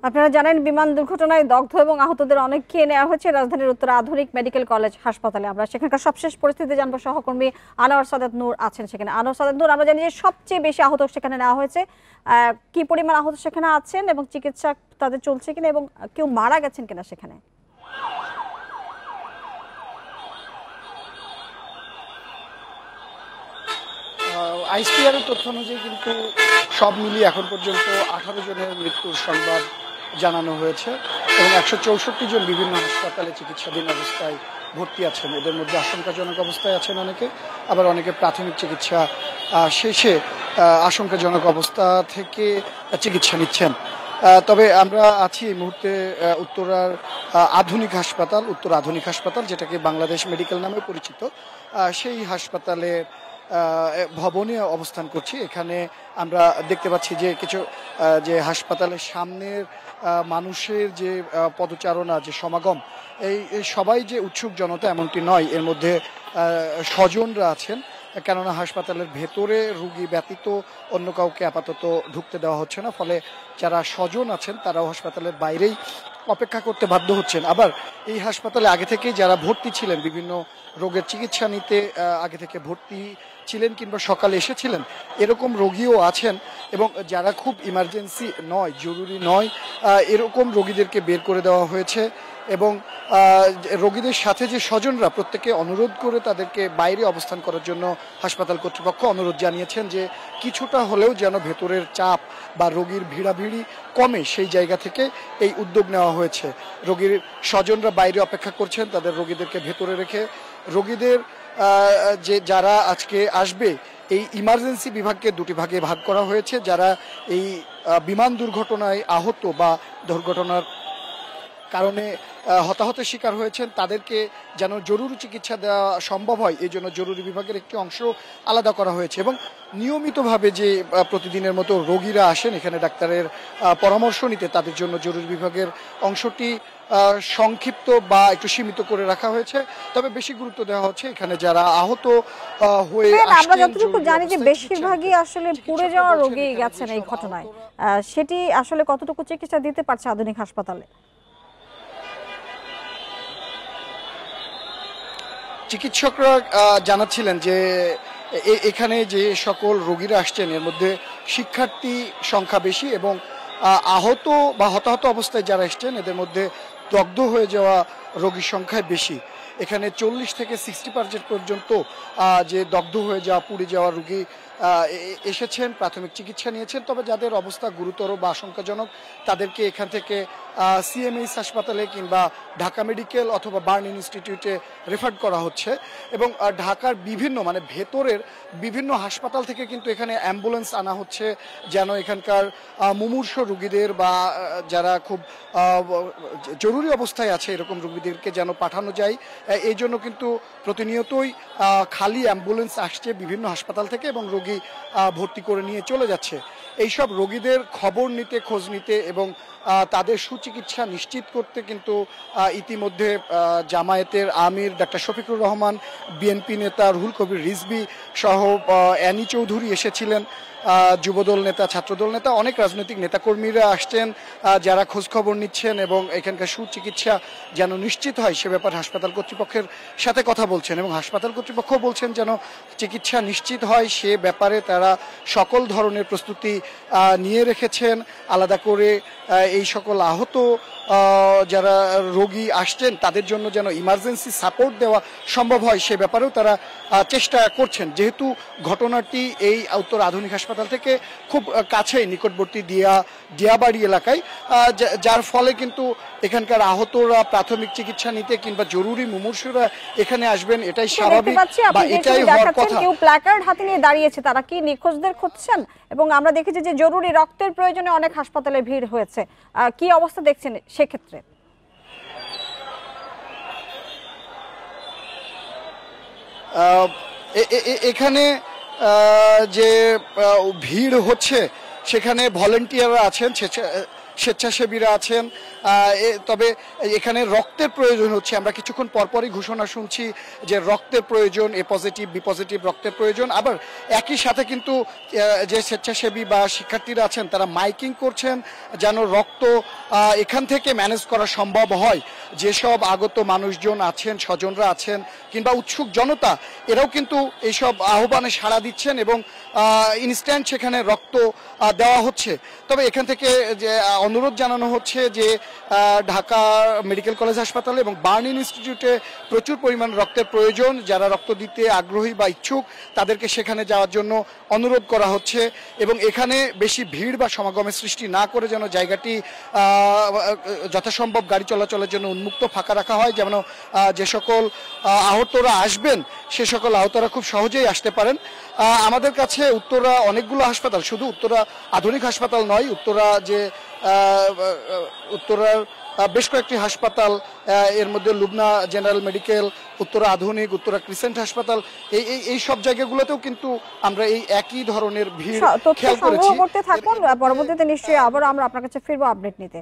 আপনারা জানেন বিমান দুর্ঘটনায় দগ্ধ এবং আহতদের অনেককে নেওয়া হয়েছে রাজধানীর উত্তর আধুনিক মেডিকেল কলেজ হাসপাতালে। আমরা সেখানকার সবশেষ পরিস্থিতি জানবো, সহকর্মী আনোয়ার সাদাত নূর আছেন সেখানে। আনোয়ার সাদাত নূর, আমরা জানি যে সবচেয়ে বেশি আহত সেখানে নেওয়া হয়েছে, কি পরিমাণ আহত সেখানে আছেন এবং চিকিৎসা তাদের চলছে কিনা এবং কেউ মারা গেছেন কিনা সেখানে? আইসিআর তথ্য অনুযায়ী কিন্তু সব মিলিয়ে এখন পর্যন্ত 18 জনের মৃত্যুর সংবাদ জানানো হয়েছে এবং 164 জন বিভিন্ন হাসপাতালে চিকিৎসাধীন অবস্থায় ভর্তি আছেন। এদের মধ্যে আশঙ্কাজনক অবস্থায় আছেন অনেকে, আবার অনেকে প্রাথমিক চিকিৎসা শেষে আশঙ্কাজনক অবস্থা থেকে চিকিৎসা নিচ্ছেন। তবে আমরা আছি এই মুহূর্তে উত্তর আধুনিক হাসপাতাল, যেটাকে বাংলাদেশ মেডিকেল নামে পরিচিত, সেই হাসপাতালে ভবনে অবস্থান করছি। এখানে আমরা দেখতে পাচ্ছি যে কিছু যে হাসপাতালের সামনের মানুষের যে পদচারণা, যে সমাগম, এই সবাই যে উৎসুক জনতা এমনটি নয়, এর মধ্যে স্বজনরা আছেন। কেননা হাসপাতালের ভেতরে রোগী ব্যতীত অন্য কাউকে আপাতত ঢুকতে দেওয়া হচ্ছে না, ফলে যারা স্বজন আছেন তারাও হাসপাতালের বাইরেই অপেক্ষা করতে বাধ্য হচ্ছেন। আবার এই হাসপাতালে আগে থেকেই যারা ভর্তি ছিলেন, বিভিন্ন রোগের চিকিৎসা নিতে আগে থেকে ভর্তি ছিলেন কিংবা সকালে এসেছিলেন, এরকম রোগীও আছেন। এবং যারা খুব ইমার্জেন্সি নয়, জরুরি নয়, এরকম রোগীদেরকে বের করে দেওয়া হয়েছে। এবং রোগীদের সাথে যে স্বজনরা, প্রত্যেকে অনুরোধ করে তাদেরকে বাইরে অবস্থান করার জন্য হাসপাতাল কর্তৃপক্ষ অনুরোধ জানিয়েছেন যে কিছুটা হলেও যেন ভেতরের চাপ বা রোগীর ভিড়াভিড়ি কমে, সেই জায়গা থেকে এই উদ্যোগ নেওয়া হয়েছে। রোগীর স্বজনরা বাইরে অপেক্ষা করছেন, তাদের রোগীদেরকে ভেতরে রেখে রোগীদের যে যারা আজকে আসবে, এই ইমার্জেন্সি বিভাগকে দুটি ভাগে ভাগ করা হয়েছে। যারা এই বিমান দুর্ঘটনায় আহত বা দুর্ঘটনার কারণে হতাহতের শিকার হয়েছেন, তাদেরকে যেন জরুরি চিকিৎসা দেওয়া সম্ভব হয়, এই জন্য জরুরি বিভাগের একটি অংশ আলাদা করা হয়েছে। এবং নিয়মিতভাবে যে প্রতিদিনের মতো রোগীরা আসেন এখানে ডাক্তারের পরামর্শ নিতে, তাদের জন্য জরুরি বিভাগের অংশটি সংক্ষিপ্ত বা একটু সীমিত করে রাখা হয়েছে। তবে বেশি গুরুত্ব দেওয়া হচ্ছে এখানে যারা আহত হয়ে আসছেন। আমরা যতটুকু জানি যে বেশিরভাগই আসলে পুড়ে যাওয়া রোগী গেছেন এই ঘটনায়, সেটি আসলে কতটুকু চিকিৎসা দিতে পারছে আধুনিক হাসপাতালে? চিকিৎসকরা জানাচ্ছিলেন যে এখানে যে সকল রোগীরা আসছেন এর মধ্যে শিক্ষার্থী সংখ্যা বেশি এবং আহত বা হতাহত অবস্থায় যারা এসছেন এদের মধ্যে দগ্ধ হয়ে যাওয়া রোগীর সংখ্যায় বেশি। এখানে 40 থেকে 60% পর্যন্ত যে দগ্ধ হয়ে যাওয়া, পুড়ে যাওয়া রোগী এসেছেন, প্রাথমিক চিকিৎসা নিয়েছেন। তবে যাদের অবস্থা গুরুতর বা আশঙ্কাজনক তাদেরকে এখান থেকে সিএমএইচ হাসপাতালে কিংবা ঢাকা মেডিকেল অথবা বার্ন ইনস্টিটিউটে রেফার করা হচ্ছে। এবং ঢাকার বিভিন্ন ভেতরের বিভিন্ন হাসপাতাল থেকে কিন্তু এখানে অ্যাম্বুলেন্স আনা হচ্ছে, যেন এখানকার মুমূর্ষ রোগীদের বা যারা খুব জরুরি অবস্থায় আছে এরকম রোগীদেরকে যেন পাঠানো যায়। এই জন্য কিন্তু প্রতিনিয়তই খালি অ্যাম্বুলেন্স আসছে বিভিন্ন হাসপাতাল থেকে এবং রোগী ভর্তি করে নিয়ে চলে যাচ্ছে। এইসব রোগীদের খবর নিতে, খোঁজ নিতে এবং তাদের সুচিকিৎসা নিশ্চিত করতে কিন্তু ইতিমধ্যে জামায়াতের আমির ডাক্তার শফিকুর রহমান, বিএনপি নেতা রুহুল কবির রিজভী সহ অ্যানি চৌধুরী এসেছিলেন, যুবদল নেতা, ছাত্রদল নেতা, অনেক রাজনৈতিক নেতাকর্মীরা আসছেন যারা খোঁজখবর নিচ্ছেন এবং এখানকার সুচিকিৎসা যেন নিশ্চিত হয় সে ব্যাপারে হাসপাতাল কর্তৃপক্ষের সাথে কথা বলছেন। এবং হাসপাতাল কর্তৃপক্ষ বলছেন যেন চিকিৎসা নিশ্চিত হয় সে ব্যাপারে তারা সকল ধরনের প্রস্তুতি নিয়ে রেখেছেন। আলাদা করে এই সকল আহত যারা রোগী আসছেন তাদের জন্য যেন ইমার্জেন্সি সাপোর্ট দেওয়া সম্ভব হয় সে ব্যাপারেও তারা চেষ্টা করছেন। যেহেতু ঘটনাটি এই উত্তর আধুনিক হাসপাতাল থেকে খুব কাছেই, নিকটবর্তী দিয়াবাড়ি এলাকায়, যার ফলে কিন্তু এখানকার আহতরা প্রাথমিক চিকিৎসা নিতে কিংবা জরুরি মুমূর্ষুরা এখানে আসবেন, এটাই স্বাভাবিক বা এটাই হওয়ার কথা। কেউ প্ল্যাকার্ড হাতে নিয়ে দাঁড়িয়েছে, তারা কি নিখোঁজদের খুঁজছেন? এবং আমরা দেখেছি যে জরুরি রক্তের প্রয়োজনে অনেক হাসপাতালে ভিড় হয়েছে, কি অবস্থা দেখছেন সেক্ষেত্রে? এখানে যে ভিড় হচ্ছে সেখানে ভলেন্টিয়াররা আছেন, স্বেচ্ছাসেবীরা আছেন। তবে এখানে রক্তের প্রয়োজন হচ্ছে, আমরা কিছুক্ষণ পরপরই ঘোষণা শুনছি যে রক্তের প্রয়োজন, এ পজিটিভ বি পজিটিভ রক্তের প্রয়োজন। আবার একই সাথে কিন্তু যে স্বেচ্ছাসেবী বা শিক্ষার্থীরা আছেন তারা মাইকিং করছেন যেন রক্ত এখান থেকে ম্যানেজ করা সম্ভব হয়। যেসব আগত মানুষজন আছেন, স্বজনরা আছেন কিংবা উৎসুক জনতা, এরাও কিন্তু এইসব আহ্বানে সাড়া দিচ্ছেন এবং ইনস্ট্যান্ট সেখানে রক্ত দেওয়া হচ্ছে। তবে এখান থেকে যে অনুরোধ জানানো হচ্ছে যে ঢাকা মেডিকেল কলেজ হাসপাতালে এবং বার্ন ইনস্টিটিউটে প্রচুর পরিমাণ রক্তের প্রয়োজন। যারা রক্ত দিতে আগ্রহী বা ইচ্ছুক তাদেরকে সেখানে যাওয়ার জন্য অনুরোধ করা হচ্ছে এবং এখানে বেশি ভিড় বা সমাগমের সৃষ্টি না করে যেন জায়গাটি যথাসম্ভব গাড়ি চলাচলের জন্য উন্মুক্ত ফাঁকা রাখা হয়, যেন যে সকল আহতরা আসবেন সে সকল আহতরা খুব সহজেই আসতে পারেন। আমাদের কাছে উত্তরা অনেকগুলো হাসপাতাল, শুধু উত্তরা আধুনিক হাসপাতাল নয়, উত্তরার বেশ কয়েকটি হাসপাতাল, এর মধ্যে লুবনা জেনারেল মেডিকেল, উত্তরা আধুনিক, উত্তরা ক্রিসেন্ট হাসপাতাল, এই সব জায়গাগুলোতেও কিন্তু আমরা এই একই ধরনের ভিড় খেয়াল করেছি। করতে থাকুন, পরবর্তীতে নিশ্চয়ই আবার আমরা আপনার কাছে ফিরবো আপডেট নিতে।